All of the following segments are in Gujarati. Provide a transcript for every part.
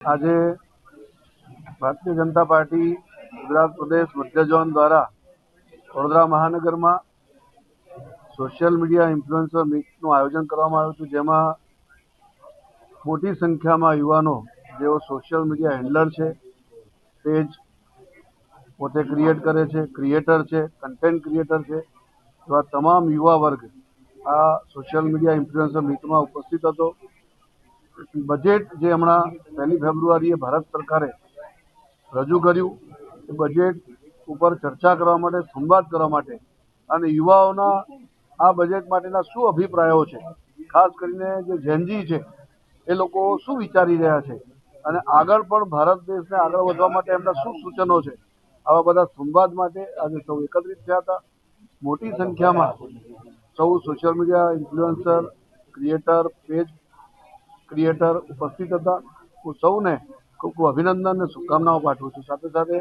આજે ભારતીય જનતા પાર્ટી ગુજરાત પ્રદેશ મધ્ય ઝોન દ્વારા વડોદરા મહાનગરમાં સોશિયલ મીડિયા ઇન્ફ્લુએન્સર મીટનું આયોજન કરવામાં આવ્યું હતું, જેમાં મોટી સંખ્યામાં યુવાનો જેઓ સોશિયલ મીડિયા હેન્ડલર છે, પેજ પોતે ક્રિએટ કરે છે, ક્રિએટર છે, કન્ટેન્ટ ક્રિએટર છે, એવા તમામ યુવા વર્ગ આ સોશિયલ મીડિયા ઇન્ફ્લુએન્સર મીટમાં ઉપસ્થિત હતો. બજેટ જે હમણાં 1 ફેબ્રુઆરીએ ભારત સરકારે રજૂ કર્યું, એ બજેટ ઉપર ચર્ચા કરવા માટે, સંવાદ કરવા માટે અને યુવાઓના આ બજેટ માટેના શું અભિપ્રાયો છે, ખાસ કરીને જે જેનજી છે એ લોકો શું વિચારી રહ્યા છે અને આગળ પણ ભારત દેશને આગળ વધવા માટે એમના શું સૂચનો છે, આવા બધા સંવાદ માટે આજે સૌ એકત્રિત થયા હતા. મોટી સંખ્યામાં સૌ social media influencer, creator, page creator ઉપસ્થિત હતા. હું સૌને ખૂબ ખૂબ અભિનંદન અને શુભકામનાઓ પાઠવું છું. સાથે સાથે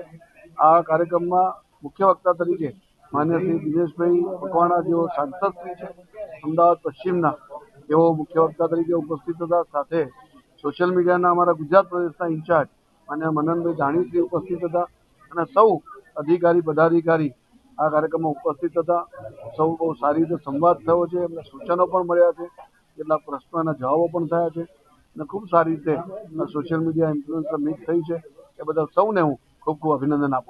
આ કાર્યક્રમમાં મુખ્ય વક્તા તરીકે માન્ય શ્રી દિનેશભાઈ મકવાણા, જેઓ સાંસદ શ્રી છે અમદાવાદ પશ્ચિમના, તેઓ મુખ્ય વક્તા તરીકે ઉપસ્થિત હતા. સાથે સોશિયલ મીડિયાના અમારા ગુજરાત પ્રદેશના ઇન્ચાર્જ માન્ય મનનભાઈ ધાણીશ્રી ઉપસ્થિત હતા અને સૌ અધિકારી પદાધિકારી આ કાર્યક્રમમાં ઉપસ્થિત હતા. સૌ બહુ સારી રીતે સંવાદ થયો છે, એમને સૂચનો પણ મળ્યા છે, કેટલાક પ્રશ્નોના જવાબો પણ થયા છે અને ખૂબ સારી રીતે સોશિયલ મીડિયા ઇન્ફ્લુએન્સર મીટ થઈ છે. એ બદલ સૌને હું ખૂબ ખૂબ અભિનંદન આપું.